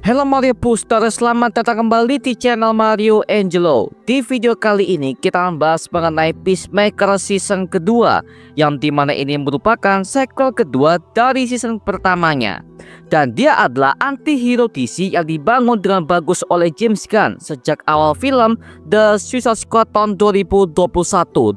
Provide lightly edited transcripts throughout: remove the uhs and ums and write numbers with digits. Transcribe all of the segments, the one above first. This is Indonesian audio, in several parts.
Halo Mario Booster, selamat datang kembali di channel Mario Angelo. Di video kali ini kita akan bahas mengenai Peacemaker season kedua, yang dimana ini merupakan sequel kedua dari season pertamanya. Dan dia adalah anti-hero DC yang dibangun dengan bagus oleh James Gunn sejak awal film The Suicide Squad tahun 2021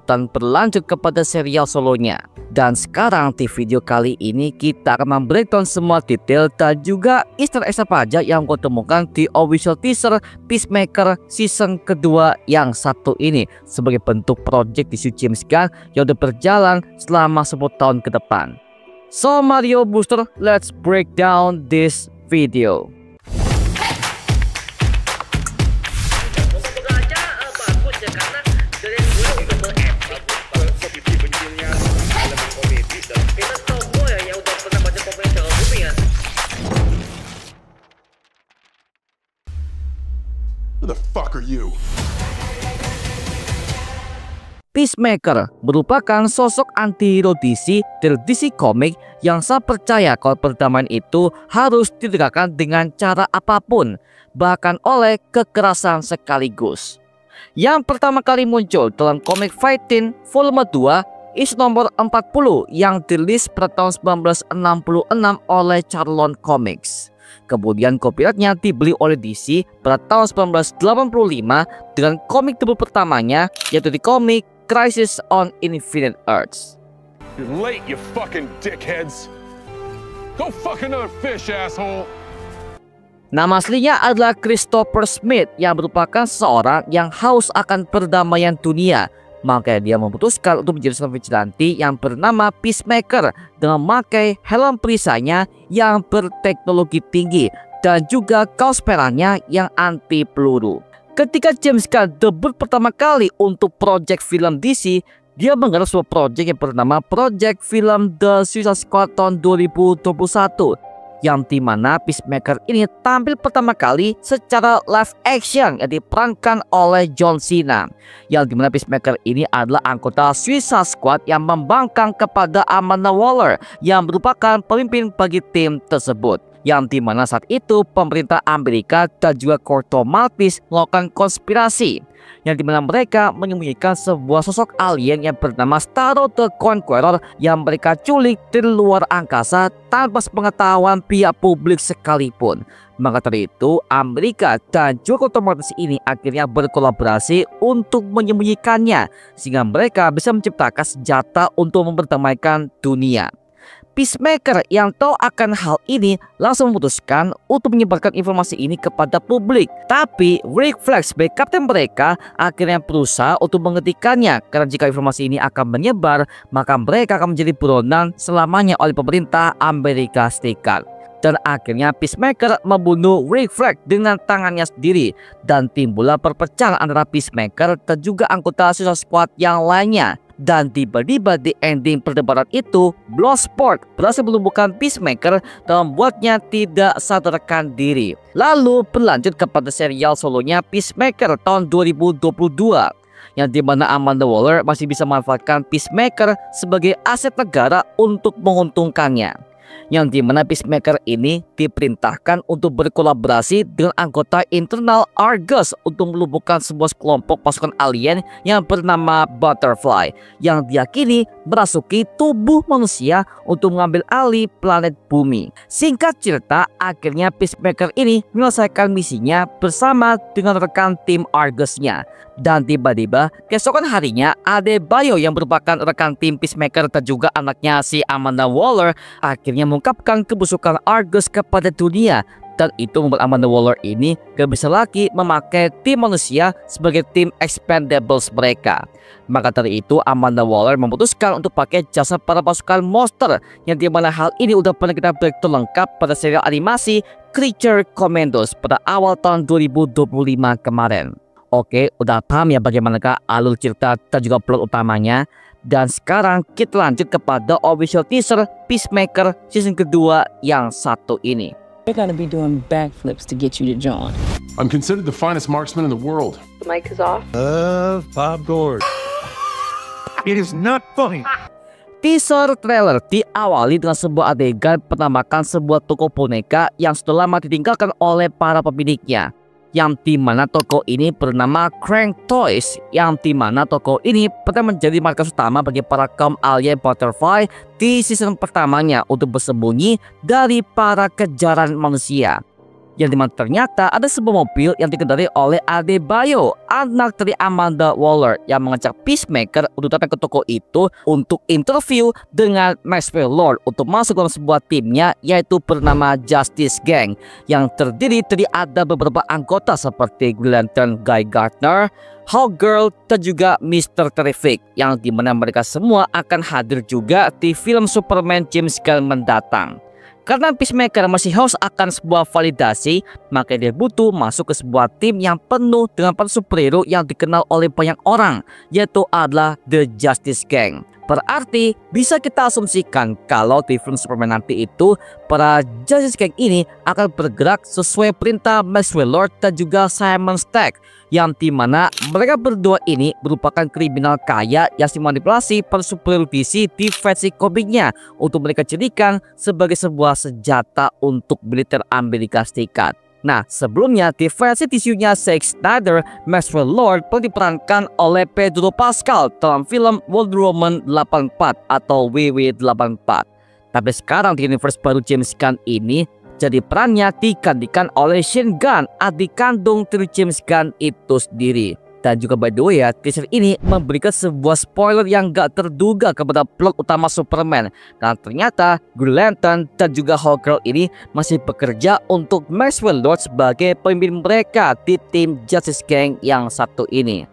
dan berlanjut kepada serial solonya. Dan sekarang di video kali ini kita akan membreakdown semua detail dan juga easter egg apa aja yang gue temukan di official teaser Peacemaker season kedua yang satu ini sebagai bentuk project di James Gunn yang udah berjalan selama 10 tahun ke depan. So Mario Booster, let's break down this video. Who the fuck are you? Peacemaker merupakan sosok anti-hero DC dari DC Comics yang saya percaya kalau perdamaian itu harus ditegakkan dengan cara apapun, bahkan oleh kekerasan sekaligus. Yang pertama kali muncul dalam komik Fighting volume 2 issue nomor 40 yang dirilis pada tahun 1966 oleh Charlton Comics. Kemudian copyrightnya dibeli oleh DC pada tahun 1985 dengan komik debut pertamanya, yaitu di komik Crisis on Infinite Earths. You're late, you fucking dickheads. Go fuck another fish, asshole. Nama aslinya adalah Christopher Smith yang merupakan seorang yang haus akan perdamaian dunia. Maka dia memutuskan untuk menjadi seorang vigilante yang bernama Peacemaker dengan memakai helm perisainya yang berteknologi tinggi dan juga kaos merahnya yang anti peluru. Ketika James Gunn debut pertama kali untuk project film DC, dia menggarap sebuah project yang bernama Project Film The Suicide Squad tahun 2021. Yang dimana Peacemaker ini tampil pertama kali secara live action yang diperankan oleh John Cena. Yang dimana Peacemaker ini adalah anggota Suicide Squad yang membangkang kepada Amanda Waller yang merupakan pemimpin bagi tim tersebut. Yang dimana saat itu pemerintah Amerika dan juga Corto Maltese melakukan konspirasi, yang dimana mereka menyembunyikan sebuah sosok alien yang bernama Starro the Conqueror yang mereka culik dari luar angkasa tanpa sepengetahuan pihak publik sekalipun. Maka dari itu Amerika dan juga Corto Maltese ini akhirnya berkolaborasi untuk menyembunyikannya sehingga mereka bisa menciptakan senjata untuk memperdamaikan dunia. Peacemaker yang tahu akan hal ini langsung memutuskan untuk menyebarkan informasi ini kepada publik. Tapi Rick Flag sebagai kapten mereka akhirnya berusaha untuk menghentikannya, karena jika informasi ini akan menyebar maka mereka akan menjadi buronan selamanya oleh pemerintah Amerika Serikat. Dan akhirnya Peacemaker membunuh Rick Flag dengan tangannya sendiri dan timbullah perpecahan antara Peacemaker dan juga anggota Suicide Squad yang lainnya. Dan tiba-tiba di ending perdebatan itu, Bloodsport berhasil melumpuhkan Peacemaker dan membuatnya tidak sadarkan diri. Lalu berlanjut kepada serial solonya Peacemaker tahun 2022, yang dimana Amanda Waller masih bisa memanfaatkan Peacemaker sebagai aset negara untuk menguntungkannya. Yang dimana Peacemaker ini diperintahkan untuk berkolaborasi dengan anggota internal Argus untuk melumpuhkan sebuah kelompok pasukan alien yang bernama Butterfly, yang diyakini merasuki tubuh manusia untuk mengambil alih planet bumi. Singkat cerita, akhirnya Peacemaker ini menyelesaikan misinya bersama dengan rekan tim Argusnya. Dan tiba-tiba keesokan harinya Adebayo yang merupakan rekan tim Peacemaker dan juga anaknya si Amanda Waller akhirnya mengungkapkan kebusukan Argus kepada dunia, dan itu membuat Amanda Waller ini gak bisa lagi memakai tim manusia sebagai tim Expendables mereka. Maka dari itu Amanda Waller memutuskan untuk pakai jasa para pasukan monster, yang dimana hal ini udah pernah kita breakdown lengkap pada serial animasi Creature Commandos pada awal tahun 2025 kemarin. Oke, udah paham ya bagaimanakah alur cerita dan juga plot utamanya. Dan sekarang kita lanjut kepada official teaser Peacemaker season kedua yang satu ini. We're gonna be doing backflips to get you to join. I'm considered the finest marksman in the world. The mic is off. Bob Gord. It is not funny. Teaser trailer diawali dengan sebuah adegan penampakan sebuah toko boneka yang sudah lama ditinggalkan oleh para pemiliknya, yang dimana toko ini bernama Crank Toys, yang dimana toko ini pernah menjadi markas utama bagi para kaum alien butterfly di season pertamanya untuk bersembunyi dari para kejaran manusia. Yang dimana ternyata ada sebuah mobil yang dikendarai oleh Adebayo, anak dari Amanda Waller, yang mengajak Peacemaker untuk datang ke toko itu untuk interview dengan Maxwell Lord untuk masuk dalam sebuah timnya, yaitu bernama Justice Gang, yang terdiri dari ada beberapa anggota seperti Green Lantern Guy Gardner, Hawkgirl, dan juga Mr. Terrific, yang dimana mereka semua akan hadir juga di film Superman James Gunn mendatang. Karena Peacemaker masih haus akan sebuah validasi, maka dia butuh masuk ke sebuah tim yang penuh dengan para superhero yang dikenal oleh banyak orang, yaitu adalah The Justice Gang. Berarti bisa kita asumsikan kalau di film Superman nanti itu para Justice Gang ini akan bergerak sesuai perintah Maxwell Lord dan juga Simon Stagg, yang dimana mereka berdua ini merupakan kriminal kaya yang dimanipulasi para superhero DC di versi komiknya untuk mereka jadikan sebagai sebuah senjata untuk militer Amerika Serikat. Nah, sebelumnya di versi tisunya Zack Snyder, Maxwell Lord pernah diperankan oleh Pedro Pascal dalam film Wonder Woman 84 atau WW84. Tapi sekarang di universe baru James Gunn ini, jadi perannya digantikan oleh Shane Gunn, adik kandung dari James Gunn itu sendiri. Dan juga by the way ya, teaser ini memberikan sebuah spoiler yang gak terduga kepada plot utama Superman, karena ternyata Green Lantern dan juga Hawkgirl ini masih bekerja untuk Maxwell Lord sebagai pemimpin mereka di tim Justice Gang yang satu ini.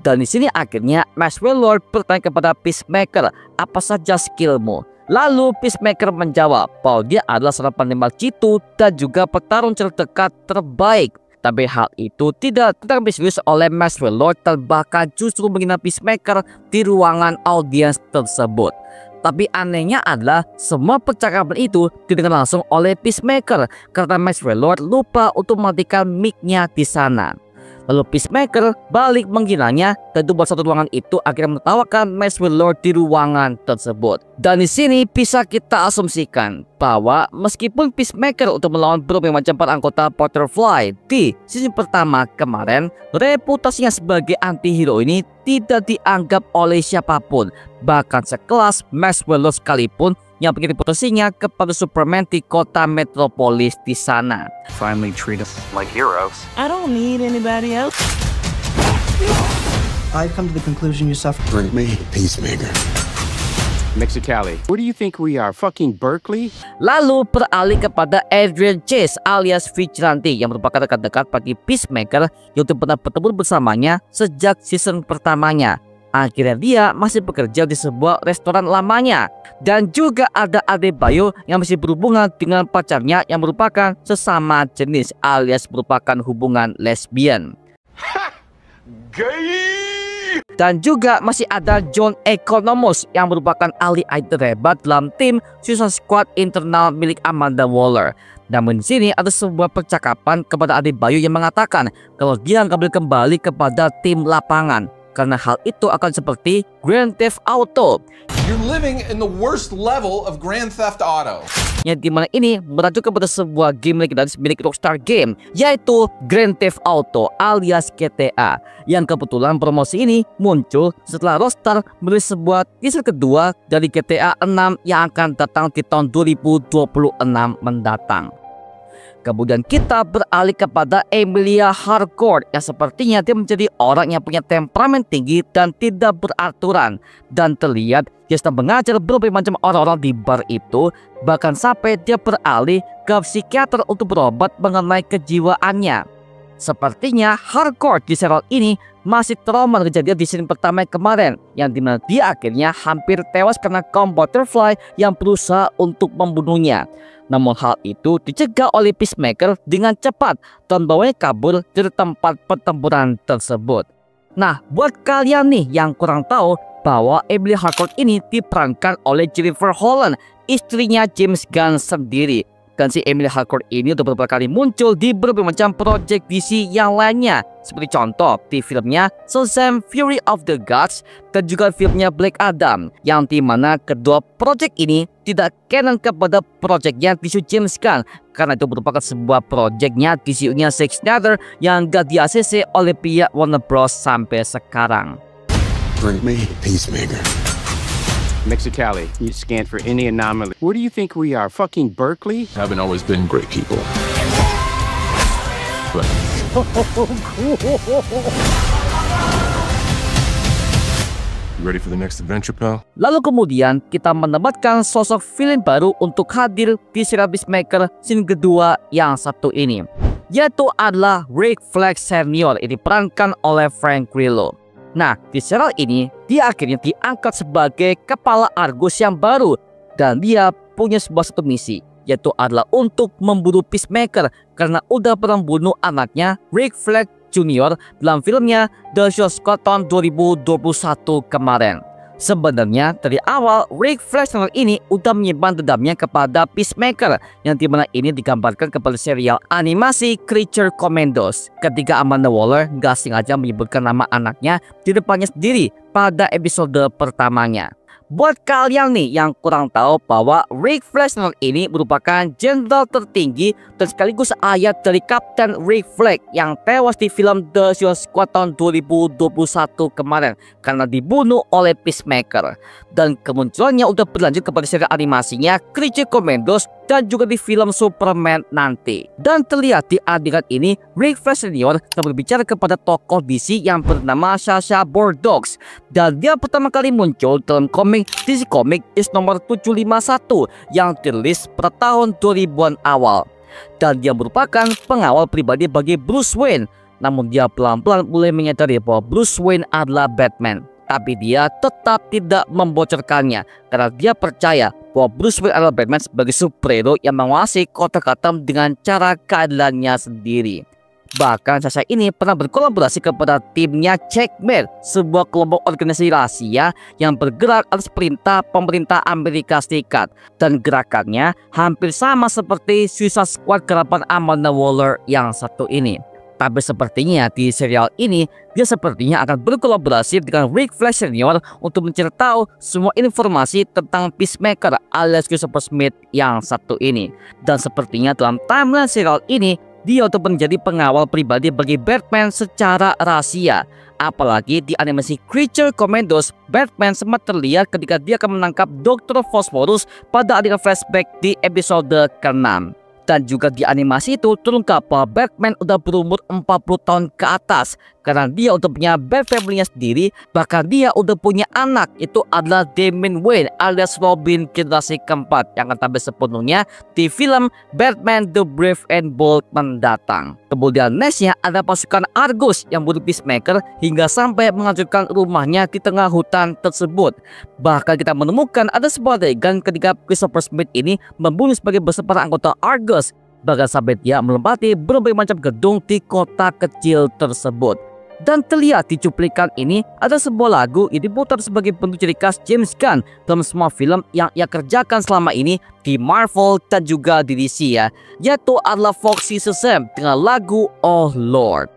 Dan di sini akhirnya Maxwell Lord bertanya kepada Peacemaker, apa saja skillmu? Lalu Peacemaker menjawab bahwa dia adalah seorang penembak jitu dan juga petarung terdekat terbaik. Tapi hal itu tidak ditanggapi serius oleh Maxwell Lord dan bahkan justru menghina Peacemaker di ruangan audiens tersebut. Tapi anehnya adalah semua percakapan itu didengar langsung oleh Peacemaker karena Maxwell Lord lupa untuk mematikan mic-nya di sana. Lalu Peacemaker balik menghinanya dan itu satu ruangan itu akhirnya menertawakan Maxwell Lord di ruangan tersebut. Dan di sini bisa kita asumsikan bahwa meskipun Peacemaker untuk melawan berbagai macam para anggota Butterfly di season pertama kemarin, reputasinya sebagai anti-hero ini tidak dianggap oleh siapapun, bahkan sekelas Maxwell Lord sekalipun yang bikin reputasinya kepada Superman di kota metropolis di sana. Finally treat us like heroes. I don't need anybody else. I've come to the conclusion you suffer. Bring me Peacemaker. Mexicali, where do you think we are? Fucking Berkeley? Lalu beralih kepada Adrian Chase alias Vigilante yang merupakan rekan dekat bagi Peacemaker yang pernah bertemu bersamanya sejak season pertamanya. Akhirnya dia masih bekerja di sebuah restoran lamanya. Dan juga ada Adebayo yang masih berhubungan dengan pacarnya yang merupakan sesama jenis alias merupakan hubungan lesbian. Gay! Dan juga masih ada John Economos yang merupakan ahli IT hebat dalam tim Suicide Squad internal milik Amanda Waller. Namun di sini ada sebuah percakapan kepada Adebayo yang mengatakan kalau dia ngambil kembali kepada tim lapangan, karena hal itu akan seperti Grand Theft Auto. You're living in the worst level of Grand Theft Auto. Yang dimana ini merujuk kepada sebuah game legendaris milik Rockstar Game, yaitu Grand Theft Auto alias GTA. Yang kebetulan promosi ini muncul setelah Rockstar merilis sebuah teaser kedua dari GTA 6 yang akan datang di tahun 2026 mendatang. Kemudian kita beralih kepada Emilia Harcourt yang sepertinya dia menjadi orang yang punya temperamen tinggi dan tidak beraturan. Dan terlihat dia sedang mengajar berbagai macam orang-orang di bar itu, bahkan sampai dia beralih ke psikiater untuk berobat mengenai kejiwaannya. Sepertinya Harcourt di serial ini masih trauma kejadian di scene pertama kemarin, yang dimana dia akhirnya hampir tewas karena kaum Butterfly yang berusaha untuk membunuhnya. Namun hal itu dicegah oleh Peacemaker dengan cepat dan bawanya kabur dari tempat pertempuran tersebut. Nah, buat kalian nih yang kurang tahu bahwa Emilia Harcourt ini diperankan oleh Jennifer Holland, istrinya James Gunn sendiri. Bahkan si Emilia Harcourt ini udah beberapa kali muncul di berbagai macam project DC yang lainnya. Seperti contoh di filmnya Shazam Fury of the Gods dan juga filmnya Black Adam, yang dimana kedua project ini tidak canon kepada projectnya DCU James Gunn, karena itu merupakan sebuah projectnya DCU-nya Zack Snyder yang gak di-ACC oleh pihak Warner Bros sampai sekarang. Bring me Peacemaker. Mexicali, you scan for any anomaly. Where do you think we are? Fucking Berkeley? Haven't always been great people. But you ready for the next adventure, pal? Lalu kemudian kita menempatkan sosok villain baru untuk hadir di serial Peacemaker scene kedua yang satu ini, yaitu adalah Rick Flag Senior yang diperankan oleh Frank Grillo. Nah, di serial ini dia akhirnya diangkat sebagai kepala Argus yang baru, dan dia punya sebuah satu misi, yaitu adalah untuk membunuh Peacemaker karena udah pernah bunuh anaknya Rick Flag Jr. dalam filmnya The Suicide Squad tahun 2021 kemarin. Sebenarnya dari awal Rick Flag Senior ini udah menyimpan dendamnya kepada Peacemaker, yang dimana ini digambarkan kepada serial animasi Creature Commandos ketika Amanda Waller gak sengaja menyebutkan nama anaknya di depannya sendiri pada episode pertamanya. Buat kalian nih yang kurang tahu bahwa Rick Flag Senior ini merupakan jenderal tertinggi dan sekaligus ayah dari Kapten Rick Flag yang tewas di film The Suicide Squad tahun 2021 kemarin karena dibunuh oleh Peacemaker. Dan kemunculannya udah berlanjut kepada serial animasinya Creature Commandos dan juga di film Superman nanti. Dan terlihat di adegan ini Rick Flag Senior berbicara kepada tokoh DC yang bernama Sasha Bordox, dan dia pertama kali muncul dalam komik DC Comics nomor 751 yang dirilis pada tahun 2000-an awal. Dan dia merupakan pengawal pribadi bagi Bruce Wayne. Namun dia pelan-pelan mulai menyadari bahwa Bruce Wayne adalah Batman. Tapi dia tetap tidak membocorkannya karena dia percaya bahwa Bruce Wayne adalah Batman sebagai superhero yang menguasai kota Gotham dengan cara keadilannya sendiri. Bahkan Sasha ini pernah berkolaborasi kepada timnya Checkmate, sebuah kelompok organisasi rahasia yang bergerak atas perintah pemerintah Amerika Serikat. Dan gerakannya hampir sama seperti Suicide Squad garapan Amanda Waller yang satu ini. Tapi sepertinya di serial ini dia sepertinya akan berkolaborasi dengan Rick Flag Senior untuk mencari tahu semua informasi tentang Peacemaker alias Christopher Smith yang satu ini. Dan sepertinya dalam timeline serial ini dia untuk menjadi pengawal pribadi bagi Batman secara rahasia. Apalagi di animasi Creature Commandos, Batman sempat terlihat ketika dia akan menangkap Dr. Phosphorus pada adegan flashback di episode ke-6. Dan juga di animasi itu terungkap bahwa Batman udah berumur 40 tahun ke atas karena dia udah punya Bat family-nya sendiri. Bahkan dia udah punya anak, itu adalah Damian Wayne alias Robin generasi keempat yang akan tampil sepenuhnya di film Batman The Brave and Bold mendatang. Kemudian nextnya ada pasukan Argus yang bunuh Peacemaker hingga sampai menghancurkan rumahnya di tengah hutan tersebut. Bahkan kita menemukan ada sebuah adegan ketika Christopher Smith ini membunuh sebagai para anggota Argus, bahkan sampai dia melempati berbagai macam gedung di kota kecil tersebut. Dan terlihat di cuplikan ini ada sebuah lagu yang diputar sebagai bentuk ciri khas James Gunn dalam semua film yang ia kerjakan selama ini di Marvel dan juga di DC ya, yaitu adalah Foxy Shazam dengan lagu Oh Lord.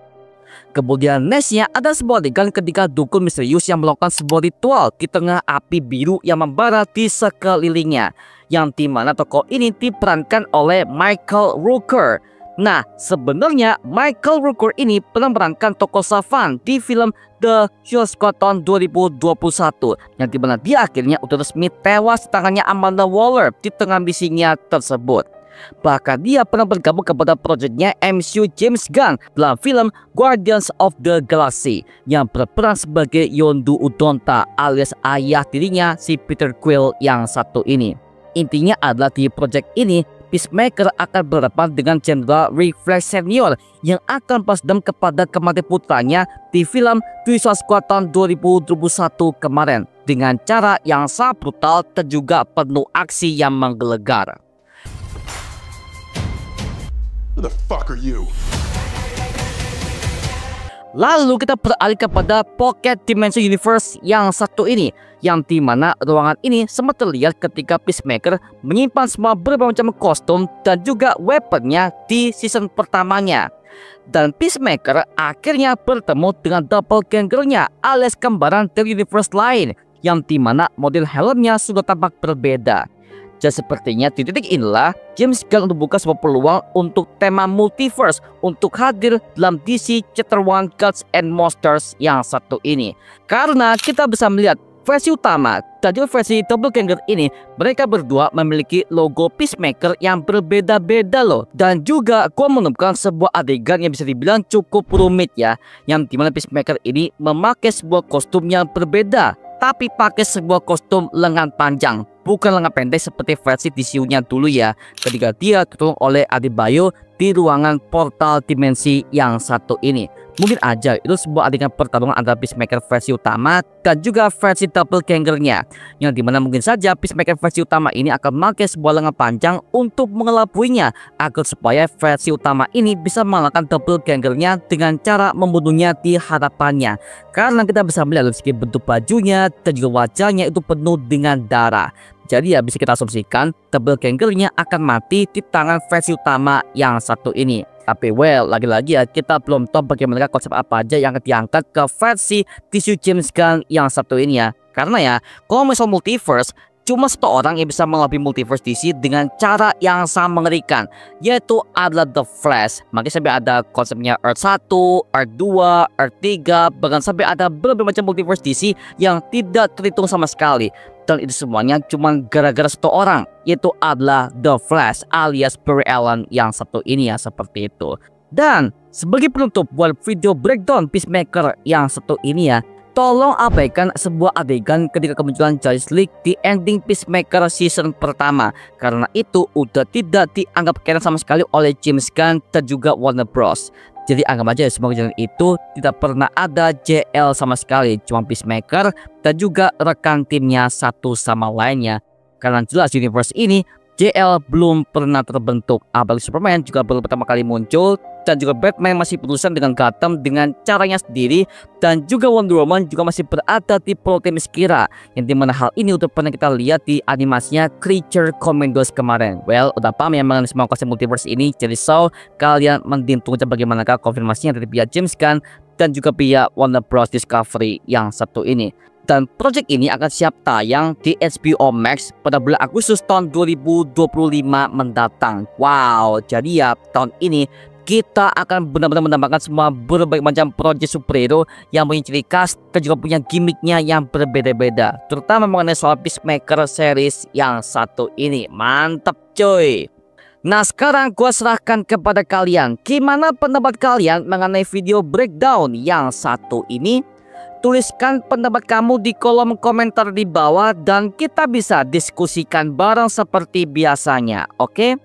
Kemudian nextnya ada sebuah adegan ketika dukun misterius yang melakukan sebuah ritual di tengah api biru yang membara di sekelilingnya, yang dimana tokoh ini diperankan oleh Michael Rooker. Nah, sebenarnya Michael Rooker ini pernah memerankan tokoh Savan di film The Suicide Squad tahun 2021, yang dimana dia akhirnya udah resmi tewas di tangannya Amanda Waller di tengah misinya tersebut. Bahkan dia pernah bergabung kepada proyeknya MCU James Gunn dalam film Guardians of the Galaxy yang berperan sebagai Yondu Udonta alias ayah dirinya si Peter Quill yang satu ini. Intinya adalah di proyek ini Peacemaker akan berhadapan dengan Jenderal Rick Flag Senior yang akan balas dendam kepada kematian putranya di film Suicide Squad tahun 2021 kemarin dengan cara yang sangat brutal dan juga penuh aksi yang menggelegar. Who the fuck are you? Lalu kita beralih kepada Pocket Dimension Universe yang satu ini, yang dimana ruangan ini sempat terlihat ketika Peacemaker menyimpan semua berbagai macam kostum dan juga weaponnya di season pertamanya. Dan Peacemaker akhirnya bertemu dengan doppelgangernya alias kembaran dari universe lain, yang dimana model helmnya sudah tampak berbeda. Dan sepertinya di titik inilah James Gunn untuk buka sebuah peluang untuk tema multiverse untuk hadir dalam DC Chapter 1 Gods and Monsters yang satu ini. Karena kita bisa melihat versi utama dan juga versi doppelganger ini, mereka berdua memiliki logo Peacemaker yang berbeda-beda loh. Dan juga gua menemukan sebuah adegan yang bisa dibilang cukup rumit ya, yang dimana Peacemaker ini memakai sebuah kostum yang berbeda, tapi pakai sebuah kostum lengan panjang, bukan lengan pendek seperti versi DCU-nya dulu ya, ketika dia ditolong oleh Adebayo di ruangan portal dimensi yang satu ini. Mungkin aja itu sebuah adegan pertarungan antara Peacemaker versi utama dan juga versi doppelgangernya, yang dimana mungkin saja Peacemaker versi utama ini akan memakai sebuah lengan panjang untuk mengelabuinya agar supaya versi utama ini bisa mengalahkan doppelgangernya dengan cara membunuhnya di hadapannya. Karena kita bisa melihat dari segi bentuk bajunya dan juga wajahnya itu penuh dengan darah. Jadi ya bisa kita asumsikan doppelgangernya akan mati di tangan versi utama yang satu ini. Tapi well, lagi-lagi ya kita belum tahu bagaimana konsep apa aja yang akan diangkat ke versi DC James Gunn yang satu ini ya. Karena ya kalau misal multiverse, cuma satu orang yang bisa mengelabui multiverse DC dengan cara yang sangat mengerikan, yaitu adalah The Flash. Makanya sampai ada konsepnya Earth 1, Earth 2, Earth 3, bahkan sampai ada berbagai macam multiverse DC yang tidak terhitung sama sekali. Dan itu semuanya cuma gara-gara satu orang, yaitu adalah The Flash alias Barry Allen yang satu ini ya, seperti itu. Dan sebagai penutup buat video breakdown Peacemaker yang satu ini ya, tolong abaikan sebuah adegan ketika kemunculan Justice League di ending Peacemaker season pertama, karena itu udah tidak dianggap canon sama sekali oleh James Gunn dan juga Warner Bros. Jadi anggap aja semua kejadian itu tidak pernah ada JL sama sekali, cuma Peacemaker dan juga rekan timnya satu sama lainnya. Karena jelas universe ini JL belum pernah terbentuk, apalagi Superman juga baru pertama kali muncul, dan juga Batman masih berurusan dengan Gotham dengan caranya sendiri, dan juga Wonder Woman juga masih berada di Pulau Themyscira, yang dimana hal ini udah pernah kita lihat di animasinya Creature Commandos kemarin. Well, udah paham ya mengenai semua konsep multiverse ini, jadi so kalian mending tunggu bagaimanakah konfirmasinya dari pihak James Gunn dan juga pihak Warner Bros Discovery yang satu ini. Dan project ini akan siap tayang di HBO Max pada bulan Agustus tahun 2025 mendatang. Wow, jadi ya tahun ini kita akan benar-benar menambahkan semua berbagai macam project superhero yang punya ciri khas dan juga punya gimmicknya yang berbeda-beda, terutama mengenai soal Peacemaker series yang satu ini. Mantap coy. Nah sekarang gua serahkan kepada kalian, gimana pendapat kalian mengenai video breakdown yang satu ini? Tuliskan pendapat kamu di kolom komentar di bawah dan kita bisa diskusikan bareng seperti biasanya, oke?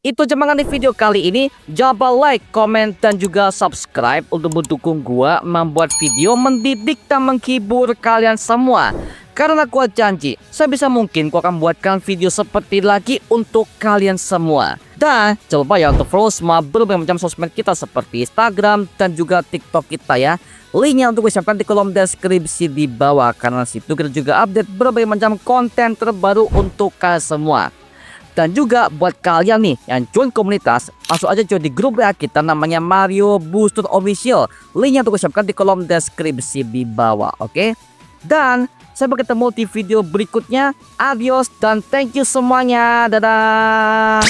Itu aja mengenai video kali ini. Jangan lupa like, komen, dan juga subscribe untuk mendukung gua membuat video mendidik dan menghibur kalian semua. Karena gua janji, sebisa mungkin gua akan buatkan video seperti lagi untuk kalian semua. Dan jangan lupa ya untuk follow semua berbagai macam sosmed kita seperti Instagram dan juga TikTok kita ya. Linknya untuk gue siapkan di kolom deskripsi di bawah, karena situ kita juga update berbagai macam konten terbaru untuk kalian semua. Dan juga buat kalian nih yang join komunitas, masuk aja join di grup WA kita namanya Mario Booster Official. Linknya untuk gue siapkan di kolom deskripsi di bawah, oke? Dan sampai ketemu di video berikutnya. Adios dan thank you semuanya. Dadah.